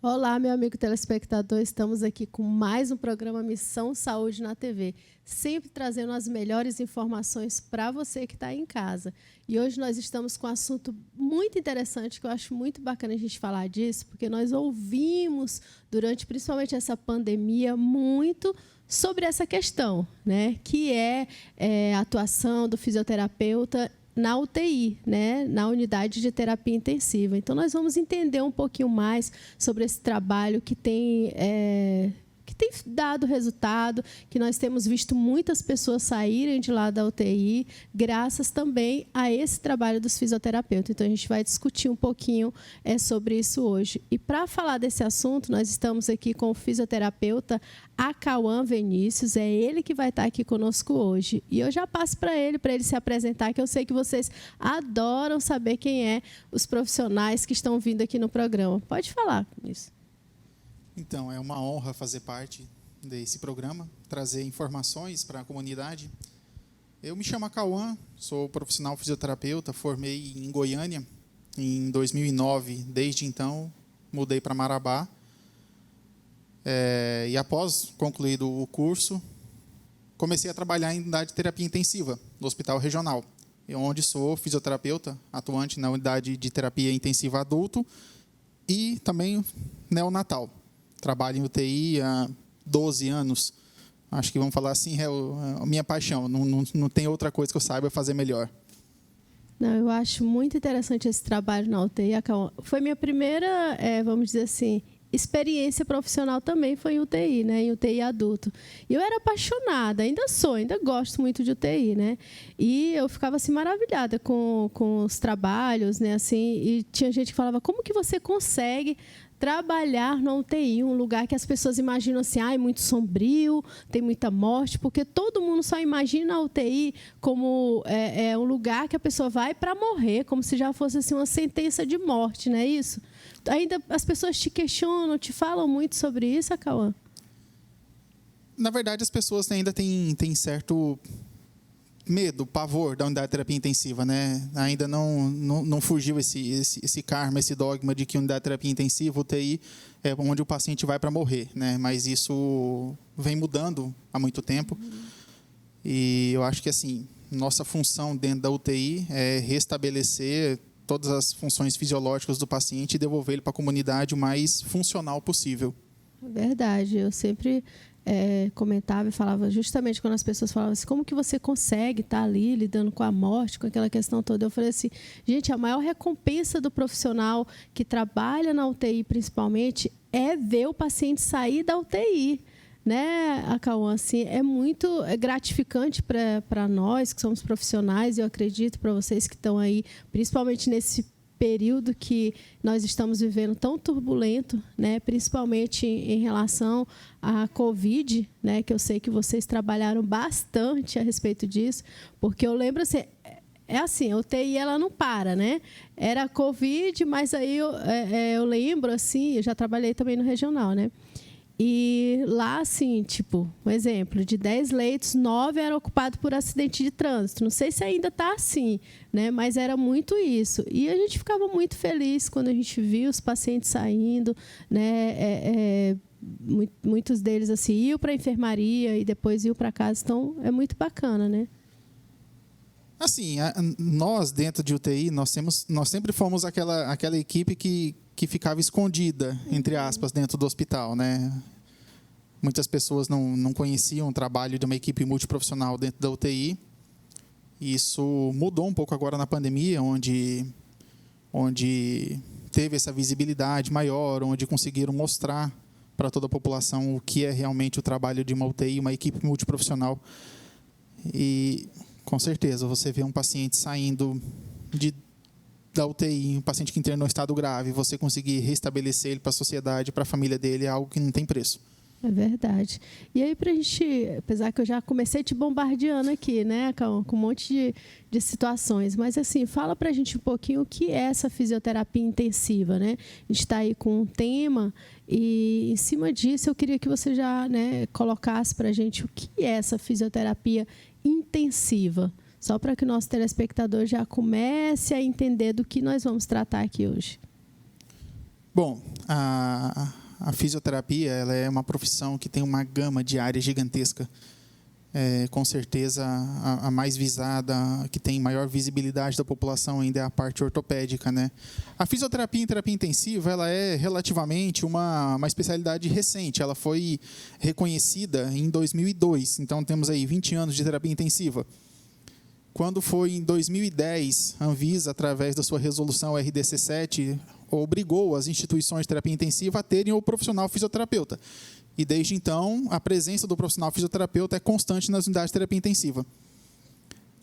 Olá, meu amigo telespectador, estamos aqui com mais um programa Missão Saúde na TV, sempre trazendo as melhores informações para você que está em casa. E hoje nós estamos com um assunto muito interessante, que eu acho muito bacana a gente falar disso, porque nós ouvimos, durante principalmente essa pandemia, muito sobre essa questão, né, que é a atuação do fisioterapeuta na UTI, né, na unidade de terapia intensiva. Então, nós vamos entender um pouquinho mais sobre esse trabalho que tem dado resultado, que nós temos visto muitas pessoas saírem de lá da UTI, graças também a esse trabalho dos fisioterapeutas. Então, a gente vai discutir um pouquinho sobre isso hoje. E, para falar desse assunto, nós estamos aqui com o fisioterapeuta Acauã Vinícius, é ele que vai estar aqui conosco hoje. E eu já passo para ele se apresentar, que eu sei que vocês adoram saber quem é os profissionais que estão vindo aqui no programa. Pode falar com isso. Então, é uma honra fazer parte desse programa, trazer informações para a comunidade. Eu me chamo Acauã, sou profissional fisioterapeuta, formei em Goiânia em 2009. Desde então, mudei para Marabá. E após concluído o curso, comecei a trabalhar em unidade de terapia intensiva no Hospital Regional, onde sou fisioterapeuta, atuante na unidade de terapia intensiva adulto e também neonatal. Trabalho em UTI há 12 anos. Acho que vamos falar assim, é a minha paixão. Não tem outra coisa que eu saiba fazer melhor. Não, eu acho muito interessante esse trabalho na UTI. Foi minha primeira, vamos dizer assim, experiência profissional também foi em UTI, né? Em UTI adulto. E eu era apaixonada, ainda gosto muito de UTI, né? E eu ficava assim maravilhada com os trabalhos, né? Assim, e tinha gente que falava: como que você consegue trabalhar na UTI, um lugar que as pessoas imaginam assim, é muito sombrio, tem muita morte, porque todo mundo só imagina a UTI como um lugar que a pessoa vai para morrer, como se já fosse assim, uma sentença de morte, não é isso? Ainda as pessoas te questionam, te falam muito sobre isso, Acauã? Na verdade, as pessoas ainda têm certo medo, pavor da unidade de terapia intensiva, né? Ainda não fugiu esse karma, esse dogma de que unidade de terapia intensiva, UTI, é onde o paciente vai para morrer, né? Mas isso vem mudando há muito tempo. E eu acho que assim, nossa função dentro da UTI é restabelecer todas as funções fisiológicas do paciente e devolver ele para a comunidade o mais funcional possível. Verdade, eu sempre comentava e falava, justamente quando as pessoas falavam assim, como que você consegue estar ali lidando com a morte, com aquela questão toda? Eu falei assim, gente, a maior recompensa do profissional que trabalha na UTI, principalmente, é ver o paciente sair da UTI. Né, Acauã? Assim, é muito gratificante para nós que somos profissionais, e eu acredito para vocês que estão aí, principalmente nesse período que nós estamos vivendo tão turbulento, né, principalmente em relação à Covid, né, que eu sei que vocês trabalharam bastante a respeito disso, porque eu lembro assim, a UTI ela não para, né? Era Covid, mas aí eu lembro assim, eu já trabalhei também no regional, né? E lá, assim, tipo, um exemplo, de 10 leitos, 9 eram ocupados por acidente de trânsito. Não sei se ainda está assim, né? Mas era muito isso. E a gente ficava muito feliz quando a gente via os pacientes saindo, né? Muitos deles assim, iam para a enfermaria e depois iam para casa. Então, é muito bacana, né? Assim, nós dentro de UTI, nós sempre fomos aquela equipe que ficava escondida, entre aspas, dentro do hospital, né? Muitas pessoas não conheciam o trabalho de uma equipe multiprofissional dentro da UTI. Isso mudou um pouco agora na pandemia, onde teve essa visibilidade maior, onde conseguiram mostrar para toda a população o que é realmente o trabalho de uma UTI, uma equipe multiprofissional. E, com certeza, você vê um paciente saindo da UTI, um paciente que internou em estado grave, você conseguir restabelecer ele para a sociedade, para a família dele, é algo que não tem preço. É verdade. E aí, para a gente, apesar que eu já comecei te bombardeando aqui, né, com um monte de situações, mas assim, fala para a gente um pouquinho o que é essa fisioterapia intensiva, né? A gente está aí com um tema e, em cima disso, eu queria que você já, né, colocasse para a gente o que é essa fisioterapia intensiva, só para que o nosso telespectador já comece a entender do que nós vamos tratar aqui hoje. Bom, a fisioterapia ela é uma profissão que tem uma gama de áreas gigantesca. Com certeza, a mais visada, que tem maior visibilidade da população ainda é a parte ortopédica, né? A fisioterapia em terapia intensiva ela é relativamente uma especialidade recente. Ela foi reconhecida em 2002, então temos aí 20 anos de terapia intensiva. Quando foi em 2010, a Anvisa, através da sua resolução RDC7, obrigou as instituições de terapia intensiva a terem o profissional fisioterapeuta. E, desde então, a presença do profissional fisioterapeuta é constante nas unidades de terapia intensiva.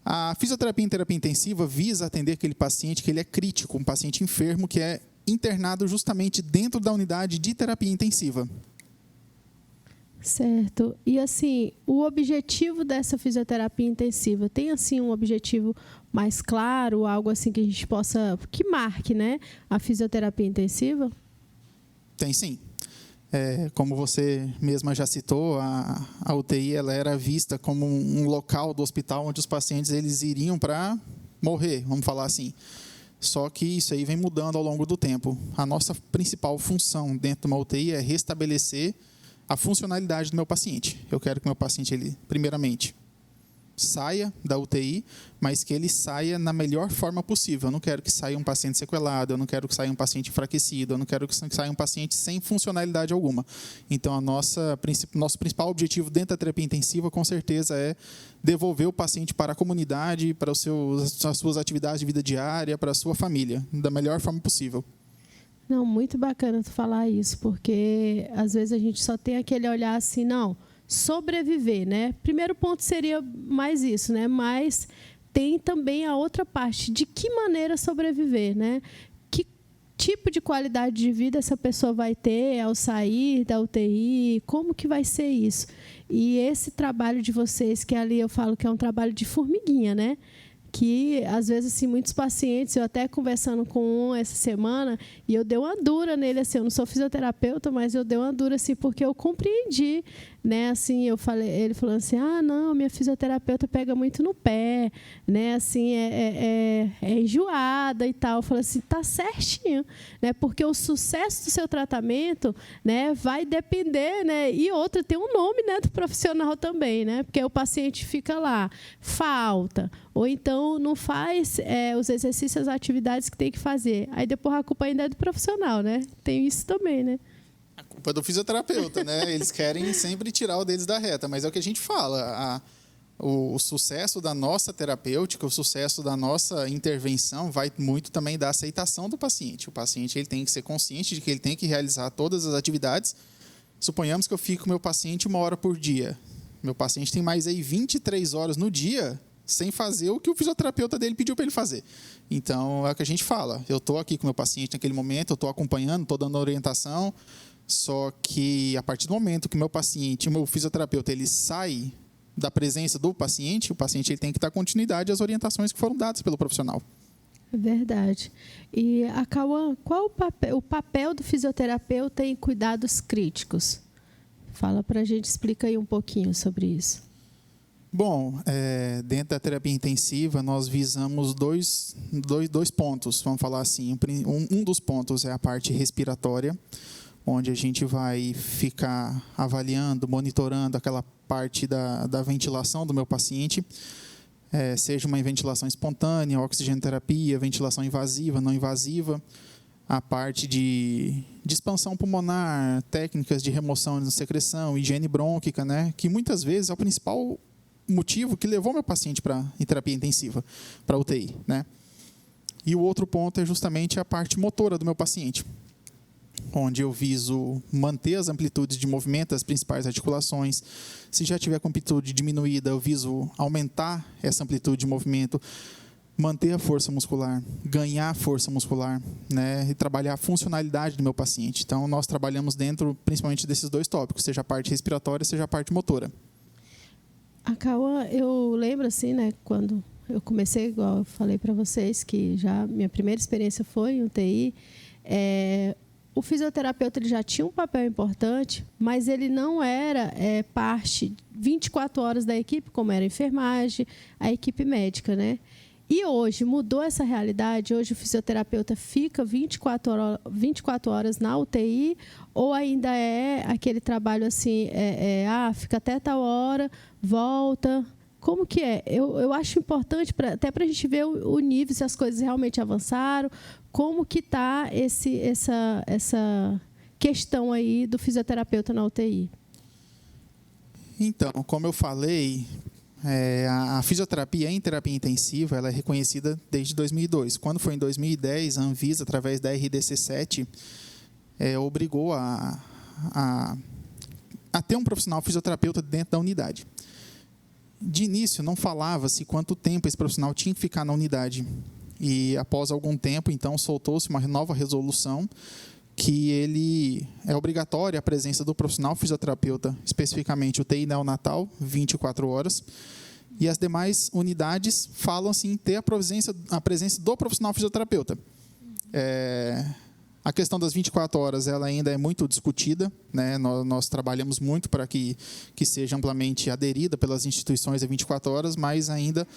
A fisioterapia em terapia intensiva visa atender aquele paciente que ele é crítico, um paciente enfermo que é internado justamente dentro da unidade de terapia intensiva. Certo. E, assim, o objetivo dessa fisioterapia intensiva tem, assim, um objetivo mais claro, algo assim que a gente possa... que marque, né, a fisioterapia intensiva? Tem, sim. Como você mesma já citou, a UTI ela era vista como um local do hospital onde os pacientes eles iriam para morrer, vamos falar assim. Só que isso aí vem mudando ao longo do tempo. A nossa principal função dentro de uma UTI é restabelecer a funcionalidade do meu paciente. Eu quero que o meu paciente, ele, primeiramente, saia da UTI, mas que ele saia na melhor forma possível. Eu não quero que saia um paciente sequelado, eu não quero que saia um paciente enfraquecido, eu não quero que saia um paciente sem funcionalidade alguma. Então, nosso principal objetivo dentro da terapia intensiva, com certeza, é devolver o paciente para a comunidade, para as suas atividades de vida diária, para a sua família, da melhor forma possível. Não, muito bacana tu falar isso, porque às vezes a gente só tem aquele olhar assim, não, sobreviver, né? Primeiro ponto seria mais isso, né? Mas tem também a outra parte, de que maneira sobreviver, né? Que tipo de qualidade de vida essa pessoa vai ter ao sair da UTI, como que vai ser isso? E esse trabalho de vocês, que ali eu falo que é um trabalho de formiguinha, né? Que, às vezes, assim, muitos pacientes, eu até conversando com um essa semana, e eu dei uma dura nele, assim, eu não sou fisioterapeuta, mas eu dei uma dura, assim, porque eu compreendi, né, assim, ele falou assim, não, minha fisioterapeuta pega muito no pé, né, assim, é enjoada e tal. Eu falei assim, tá certinho, né, porque o sucesso do seu tratamento, né, vai depender, né, e outra, tem um nome, né, do profissional também, né, porque o paciente fica lá, falta, ou então não faz os exercícios, as atividades que tem que fazer. Aí depois a culpa ainda é do profissional, né? Tem isso também, né? A culpa é do fisioterapeuta, né? Eles querem sempre tirar o deles da reta, mas é o que a gente fala. O sucesso da nossa terapêutica, o sucesso da nossa intervenção vai muito também da aceitação do paciente. O paciente ele tem que ser consciente de que ele tem que realizar todas as atividades. Suponhamos que eu fico com o meu paciente 1 hora por dia. Meu paciente tem mais aí 23 horas no dia sem fazer o que o fisioterapeuta dele pediu para ele fazer. Então, é o que a gente fala. Eu estou aqui com o meu paciente naquele momento, eu estou acompanhando, estou dando orientação, só que a partir do momento que o meu paciente, o meu fisioterapeuta, ele sai da presença do paciente, o paciente ele tem que dar continuidade às orientações que foram dadas pelo profissional. É verdade. E, Cauã, qual o papel do fisioterapeuta em cuidados críticos? Fala para a gente, explica aí um pouquinho sobre isso. Bom, dentro da terapia intensiva, nós visamos dois pontos, vamos falar assim. Um dos pontos é a parte respiratória, onde a gente vai ficar avaliando, monitorando aquela parte da ventilação do meu paciente, seja uma ventilação espontânea, oxigenoterapia, ventilação invasiva, não invasiva, a parte de expansão pulmonar, técnicas de remoção de secreção, higiene brônquica, né, que muitas vezes é o principal motivo que levou meu paciente em terapia intensiva, para UTI, né? E o outro ponto é justamente a parte motora do meu paciente, onde eu viso manter as amplitudes de movimento das principais articulações. Se já tiver com amplitude diminuída, eu viso aumentar essa amplitude de movimento, manter a força muscular, ganhar força muscular, né? E trabalhar a funcionalidade do meu paciente. Então, nós trabalhamos dentro, principalmente, desses dois tópicos, seja a parte respiratória, seja a parte motora. Cauã, eu lembro assim, né, quando eu comecei, igual eu falei para vocês, que já minha primeira experiência foi em UTI, o fisioterapeuta ele já tinha um papel importante, mas ele não era parte 24 horas da equipe, como era a enfermagem, a equipe médica, né? E hoje mudou essa realidade? Hoje o fisioterapeuta fica 24 horas na UTI ou ainda é aquele trabalho assim, fica até tal hora, volta? Como que é? Eu acho importante, até para a gente ver o nível, se as coisas realmente avançaram, como que está essa questão aí do fisioterapeuta na UTI. Então, como eu falei, a fisioterapia em terapia intensiva ela é reconhecida desde 2002. Quando foi em 2010, a Anvisa, através da RDC7, obrigou a ter um profissional fisioterapeuta dentro da unidade. De início, não falava-se quanto tempo esse profissional tinha que ficar na unidade. E, após algum tempo, então, soltou-se uma nova resolução que ele é obrigatória a presença do profissional fisioterapeuta, especificamente o UTI neonatal, 24 horas, e as demais unidades falam-se em ter a presença do profissional fisioterapeuta. A questão das 24 horas ela ainda é muito discutida, né? Nós trabalhamos muito para que seja amplamente aderida pelas instituições a 24 horas, mas ainda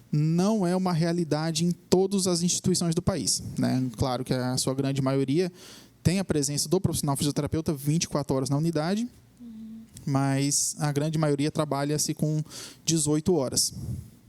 não é uma realidade em todas as instituições do país, né? Claro que a sua grande maioria tem a presença do profissional fisioterapeuta 24 horas na unidade, mas a grande maioria trabalha-se com 18 horas.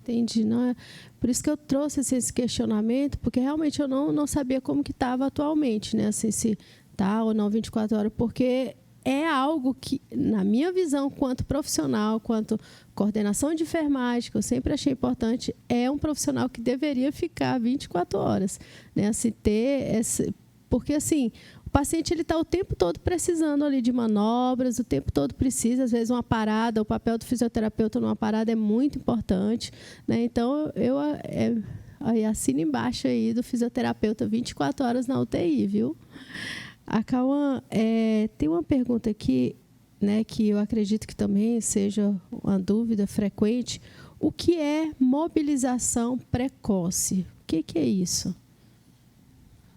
Entendi. Não é? Por isso que eu trouxe esse questionamento, porque realmente eu não sabia como que estava atualmente, né? Assim, se está ou não 24 horas, porque é algo que, na minha visão, quanto profissional, quanto coordenação de enfermagem, que eu sempre achei importante, é um profissional que deveria ficar 24 horas, né? Assim, porque, assim, o paciente está o tempo todo precisando ali de manobras, o tempo todo precisa, às vezes, uma parada. O papel do fisioterapeuta numa parada é muito importante, né? Então, eu assino embaixo aí do fisioterapeuta 24 horas na UTI, viu? A Cauã, tem uma pergunta aqui, né, que eu acredito que também seja uma dúvida frequente. O que é mobilização precoce? O que é isso?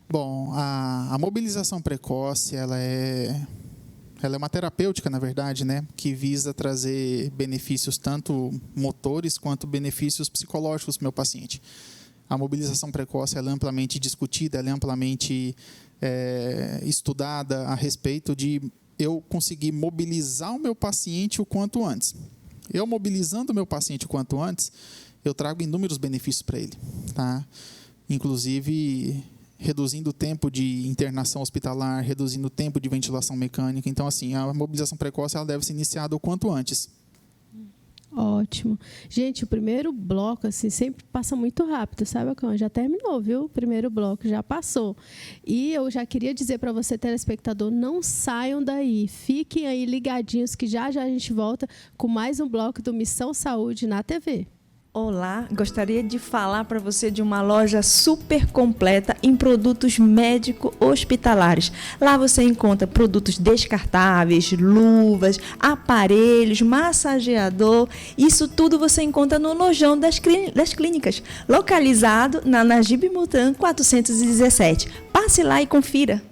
Bom, a mobilização precoce ela é uma terapêutica, na verdade, né, que visa trazer benefícios tanto motores quanto benefícios psicológicos para o meu paciente. A mobilização precoce ela é amplamente discutida, ela é amplamente estudada a respeito de eu conseguir mobilizar o meu paciente o quanto antes. Eu mobilizando o meu paciente o quanto antes, eu trago inúmeros benefícios para ele, tá? Inclusive reduzindo o tempo de internação hospitalar, reduzindo o tempo de ventilação mecânica. Então, assim, a mobilização precoce ela deve ser iniciada o quanto antes. Ótimo. Gente, o primeiro bloco, assim, sempre passa muito rápido, sabe, Cauã? Já terminou, viu? O primeiro bloco já passou. E eu já queria dizer para você, telespectador, não saiam daí. Fiquem aí ligadinhos que já a gente volta com mais um bloco do Missão Saúde na TV. Olá, gostaria de falar para você de uma loja super completa em produtos médico-hospitalares. Lá você encontra produtos descartáveis, luvas, aparelhos, massageador. Isso tudo você encontra no lojão das clínicas, localizado na Najib Mutan 417. Passe lá e confira.